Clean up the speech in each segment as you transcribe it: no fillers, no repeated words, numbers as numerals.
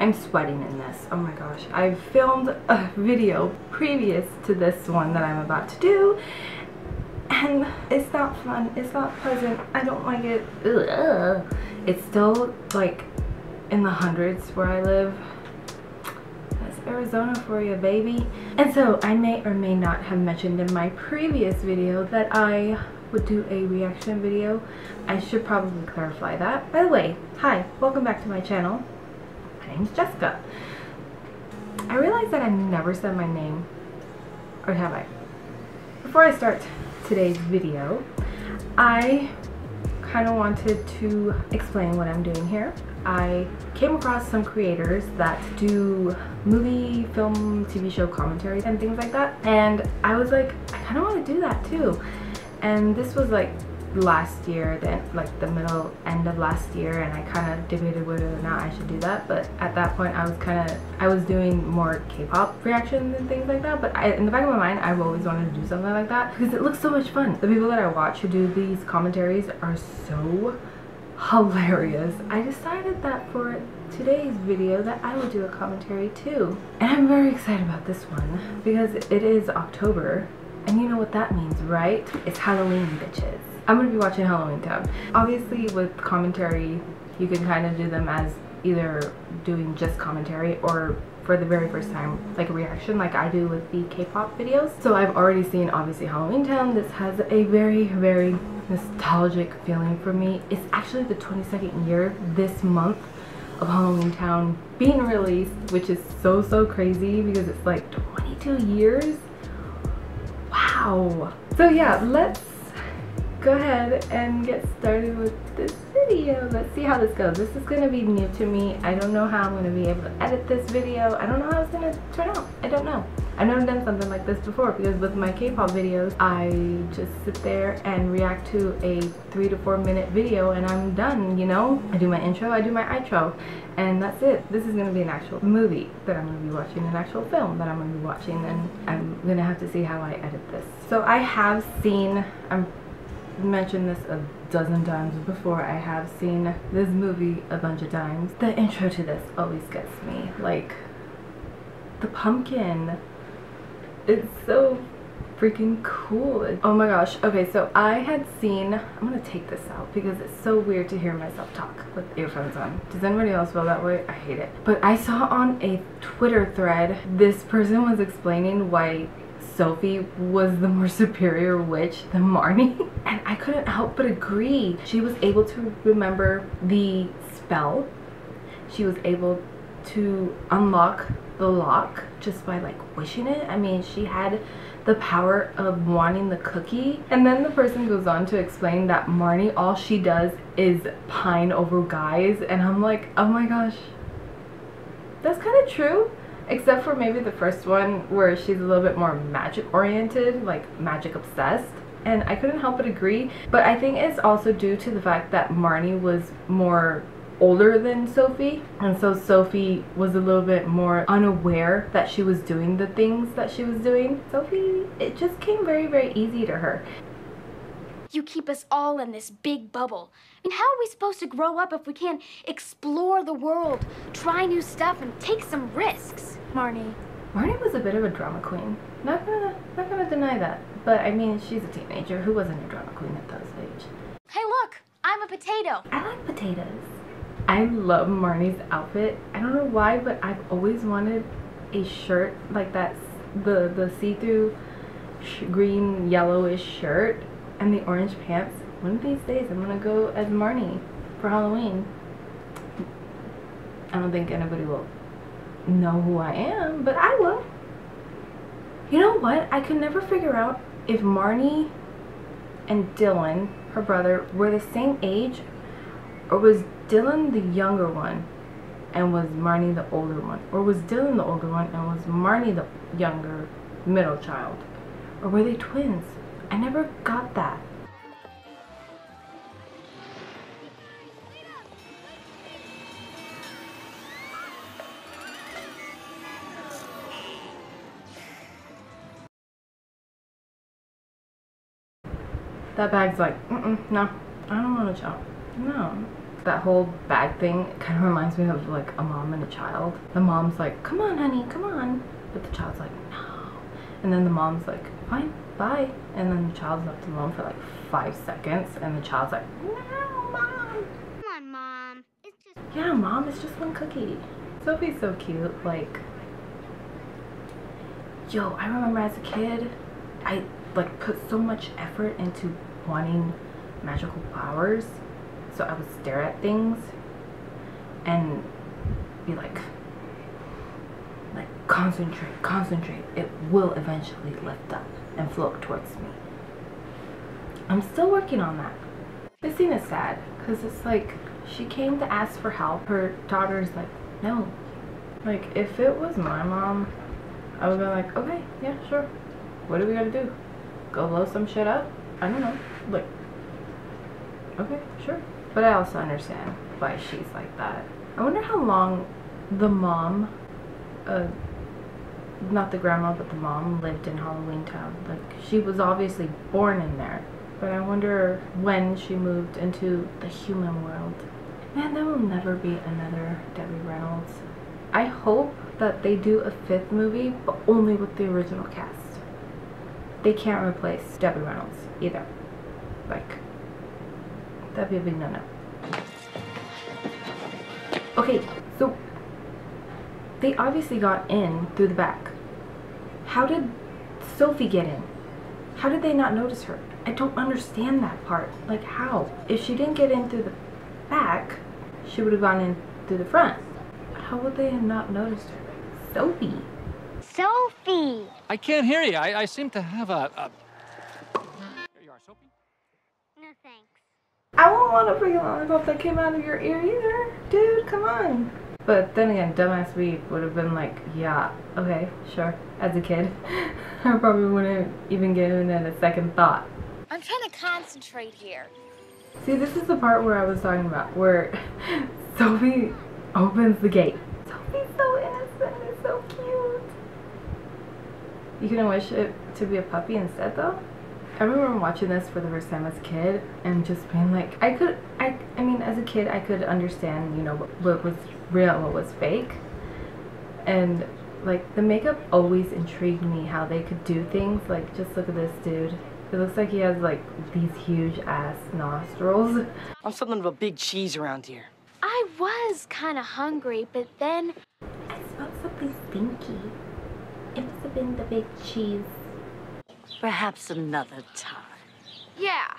I'm sweating in this. Oh my gosh. I filmed a video previous to this one that I'm about to do, and it's not fun. It's not pleasant. I don't like it. Ugh. It's still like in the hundreds where I live. That's Arizona for you, baby. And so I may or may not have mentioned in my previous video that I would do a reaction video. I should probably clarify that. By the way, hi, welcome back to my channel. My name's Jessica. I realized that I never said my name, or have I? Before I start today's video, I kind of wanted to explain what I'm doing here. I came across some creators that do movie, film, TV show commentaries and things like that, and I was like, I kind of want to do that too. And this was like last year, then like the end of last year, and I kind of debated whether or not I should do that. But at that point I was doing more K-pop reactions and things like that, but in the back of my mind I've always wanted to do something like that because it looks so much fun. The people that I watch who do these commentaries are so hilarious. I decided that for today's video that I would do a commentary too, and I'm very excited about this one because it is October. And you know what that means, right? It's Halloween, bitches. I'm gonna be watching Halloween Town. Obviously, with commentary, you can kind of do them as either doing just commentary or for the very first time, like a reaction, like I do with the K-pop videos. So I've already seen, obviously, Halloween Town. This has a very, very nostalgic feeling for me. It's actually the 22nd year this month of Halloween Town being released, which is so crazy because it's like 22 years. Wow. So yeah, let's go ahead and get started with this video. Let's see how this goes. This is gonna be new to me. I don't know how I'm gonna be able to edit this video. I don't know how it's gonna turn out. I don't know. I've never done something like this before because with my K-pop videos, I just sit there and react to a 3 to 4 minute video and I'm done, you know? I do my intro, I do my outro, and that's it. This is gonna be an actual movie that I'm gonna be watching, an actual film that I'm gonna be watching, and I'm gonna have to see how I edit this. So I have seen, I've mentioned this a dozen times before, I have seen this movie a bunch of times. The intro to this always gets me. Like, the pumpkin. It's so freaking cool. Oh my gosh. Okay, so I had seen, I'm gonna take this out because it's so weird to hear myself talk with earphones on. Does anybody else feel that way? I hate it. But I saw on a Twitter thread, this person was explaining why Sophie was the more superior witch than Marnie, and I couldn't help but agree. She was able to remember the spell. She was able to unlock the lock just by like wishing it. I mean, she had the power of wanting the cookie. And then the person goes on to explain that Marnie, all she does is pine over guys, and I'm like, oh my gosh, that's kind of true, except for maybe the first one where she's a little bit more magic oriented, like magic obsessed. And I couldn't help but agree, but I think it's also due to the fact that Marnie was more older than Sophie, and so Sophie was a little bit more unaware that she was doing the things that she was doing. Sophie, it just came very easy to her. You keep us all in this big bubble. I mean, how are we supposed to grow up if we can't explore the world, try new stuff, and take some risks? Marnie Was a bit of a drama queen. Not gonna deny that. But I mean, she's a teenager. Who wasn't a drama queen at that age? Hey, look, I'm a potato. I like potatoes. I love Marnie's outfit. I don't know why, but I've always wanted a shirt like that, the see-through green yellowish shirt and the orange pants. One of these days I'm gonna go as Marnie for Halloween. I don't think anybody will know who I am, but I will. You know what? I could never figure out if Marnie and Dylan, her brother, were the same age, or was Dylan the younger one and was Marnie the older one? Or was Dylan the older one and was Marnie the younger middle child? Or were they twins? I never got that. That bag's like, no, I don't want to chop. No. That whole bag thing kind of reminds me of like a mom and a child. The mom's like, come on honey, come on. But the child's like, no. And then the mom's like, fine, bye. And then the child's left alone for like 5 seconds. And the child's like, no, mom. Come on, Mom. It's just... Yeah, mom, it's just one cookie. Sophie's so cute. Like, yo, I remember as a kid, I like put so much effort into wanting magical powers. So I would stare at things and be like concentrate, concentrate. It will eventually lift up and float towards me. I'm still working on that. This scene is sad because it's like she came to ask for help. Her daughter's like, no. Like, if it was my mom, I would be like, okay, yeah, sure. What do we gotta do? Go blow some shit up? I don't know. Like, okay, sure. But I also understand why she's like that. I wonder how long the mom, not the grandma, but the mom lived in Halloween Town. Like, she was obviously born in there. But I wonder when she moved into the human world. Man, there will never be another Debbie Reynolds. I hope that they do a 5th movie, but only with the original cast. They can't replace Debbie Reynolds either. Like, that'd be a big no-no. Okay, so they obviously got in through the back. How did Sophie get in? How did they not notice her? I don't understand that part. Like, how? If she didn't get in through the back, she would have gone in through the front. How would they have not noticed her? Sophie. Sophie! I can't hear you. I seem to have a... Here you are, Sophie. No thanks. I won't want a freaking lollipop that came out of your ear either. Dude, come on. But then again, dumbass me would have been like, yeah, okay, sure. As a kid, I probably wouldn't even given it a second thought. I'm trying to concentrate here. See, this is the part where I was talking about, where Sophie opens the gate. Sophie's so innocent, it's so cute. You couldn't wish it to be a puppy instead, though? I remember watching this for the first time as a kid and just being like, I mean, as a kid, I could understand, you know, what was real and what was fake. And, like, the makeup always intrigued me, how they could do things. Like, just look at this dude. It looks like he has, like, these huge-ass nostrils. I'm something of a big cheese around here. I was kind of hungry, but then... I smelled something stinky. It must have been the big cheese. Perhaps another time. Yeah,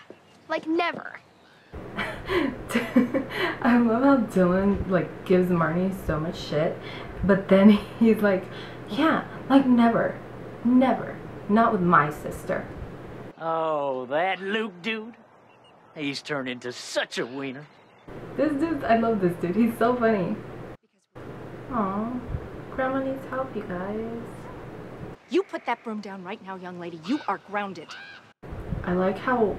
like never. I love how Dylan, like, gives Marnie so much shit, but then he's like, yeah, like never. Never. Not with my sister. Oh, that Luke dude? He's turned into such a wiener. This dude, I love this dude. He's so funny. Aw, Grandma needs help, you guys. You put that broom down right now, young lady. You are grounded. I like how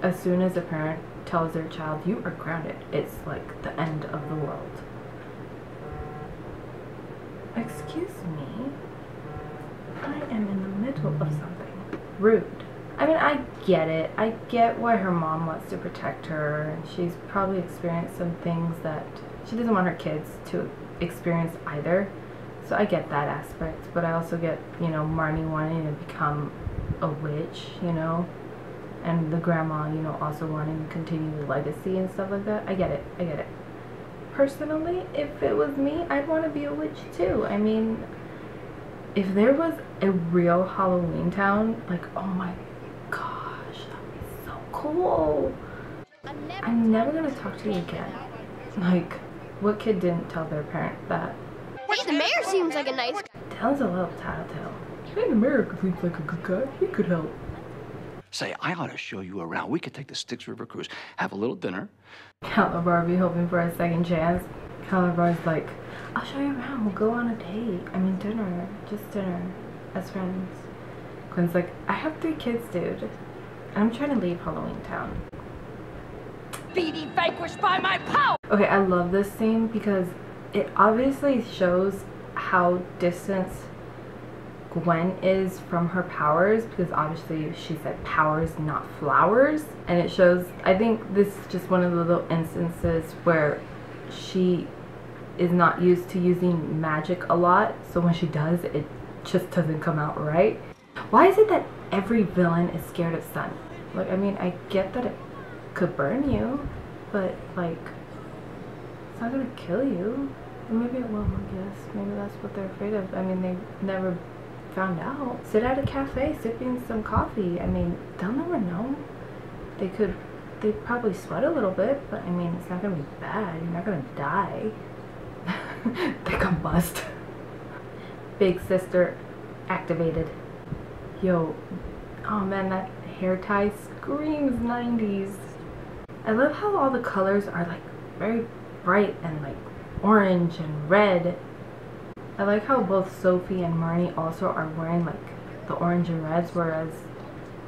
as soon as a parent tells their child, you are grounded, it's like the end of the world. Excuse me. I am in the middle of something. Rude. I mean, I get it. I get why her mom wants to protect her, and she's probably experienced some things that she doesn't want her kids to experience either. So I get that aspect, but I also get, you know, Marnie wanting to become a witch, you know, and the grandma, you know, also wanting to continue the legacy and stuff like that. I get it. I get it. Personally, if it was me, I'd want to be a witch too. I mean, if there was a real Halloween town, like, oh my gosh, that'd be so cool. I'm never gonna talk to you again. Like, what kid didn't tell their parent that? Hey, the mayor seems like a nice guy. Dylan's a little tattletale. Hey, the mayor seems like a good guy. He could help. Say, I ought to show you around. We could take the Styx River cruise, have a little dinner. Calabar be hoping for a second chance. Calabar's like, I'll show you around. We'll go on a date. I mean, dinner. Just dinner. As friends. Quinn's like, I have 3 kids, dude. I'm trying to leave Halloween Town. Be thee vanquished by my power! Okay, I love this scene because it obviously shows how distant Gwen is from her powers, because obviously she said powers, not flowers. And it shows, I think this is just one of the little instances where she is not used to using magic a lot, so when she does, it just doesn't come out right. Why is it that every villain is scared of sun? Like, I mean, I get that it could burn you, but like, it's not gonna kill you. Or maybe it will, I guess. Maybe that's what they're afraid of. I mean, they never found out. Sit at a cafe sipping some coffee. I mean, they'll never know. They'd probably sweat a little bit, but I mean, it's not gonna be bad. You're not gonna die. They combust. Big sister activated. Yo, oh man, that hair tie screams 90s. I love how all the colors are like very bright and like orange and red. I like how both Sophie and Marnie also are wearing like the orange and reds, whereas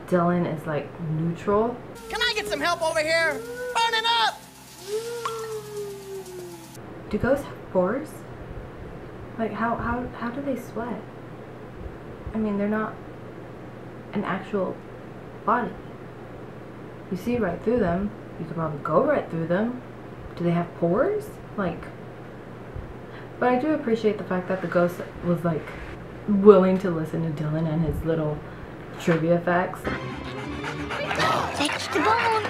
Dylan is like neutral. Can I get some help over here? Burning up! Do ghosts have pores? Like how do they sweat? I mean, they're not an actual body. You see right through them. You could probably go right through them. Do they have pores? Like, but I do appreciate the fact that the ghost was like willing to listen to Dylan and his little trivia facts. Fetch the bone.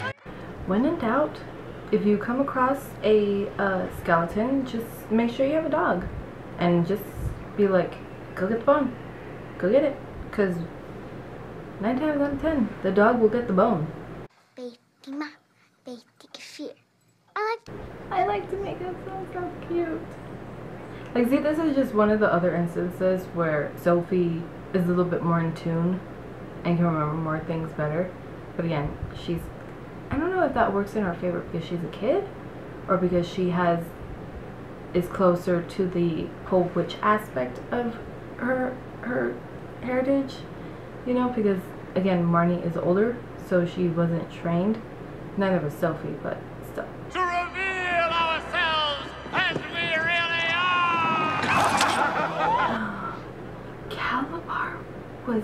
When in doubt, if you come across a skeleton, just make sure you have a dog, and just be like, go get the bone, go get it, because 9 times out of 10, the dog will get the bone. I like to make it sound so cute. Like, see, this is just one of the other instances where Sophie is a little bit more in tune and can remember more things better. But again, I don't know if that works in our favor because she's a kid, or because she is closer to the whole witch aspect of her heritage, you know, because again, Marnie is older, so she wasn't trained. Neither was Sophie, but still. To reveal ourselves as we really are! Calabar was,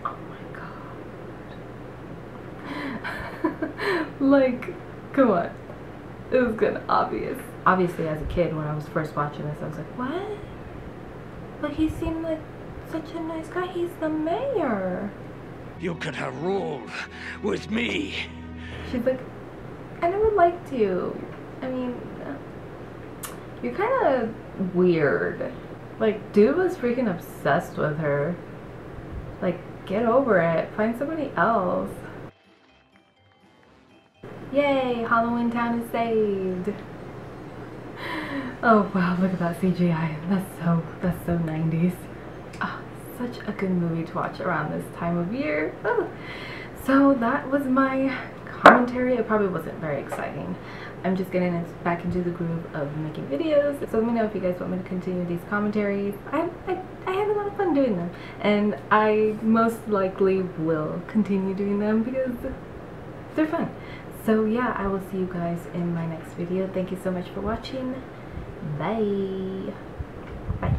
oh my god. Like, come on. It was kind of obvious. Obviously, as a kid, when I was first watching this, I was like, what? But he seemed like such a nice guy. He's the mayor. You could have ruled with me. She's like, I never liked you. I mean, you're kind of weird. Like, dude was freaking obsessed with her. Like, get over it. Find somebody else. Yay, Halloween Town is saved. Oh wow, look at that CGI. That's so 90s. Oh, such a good movie to watch around this time of year. Oh. So that was my commentary. It probably wasn't very exciting. I'm just getting back into the groove of making videos. So let me know if you guys want me to continue these commentaries. I had a lot of fun doing them, and I most likely will continue doing them because they're fun. So yeah, I will see you guys in my next video. Thank you so much for watching. Bye. Bye.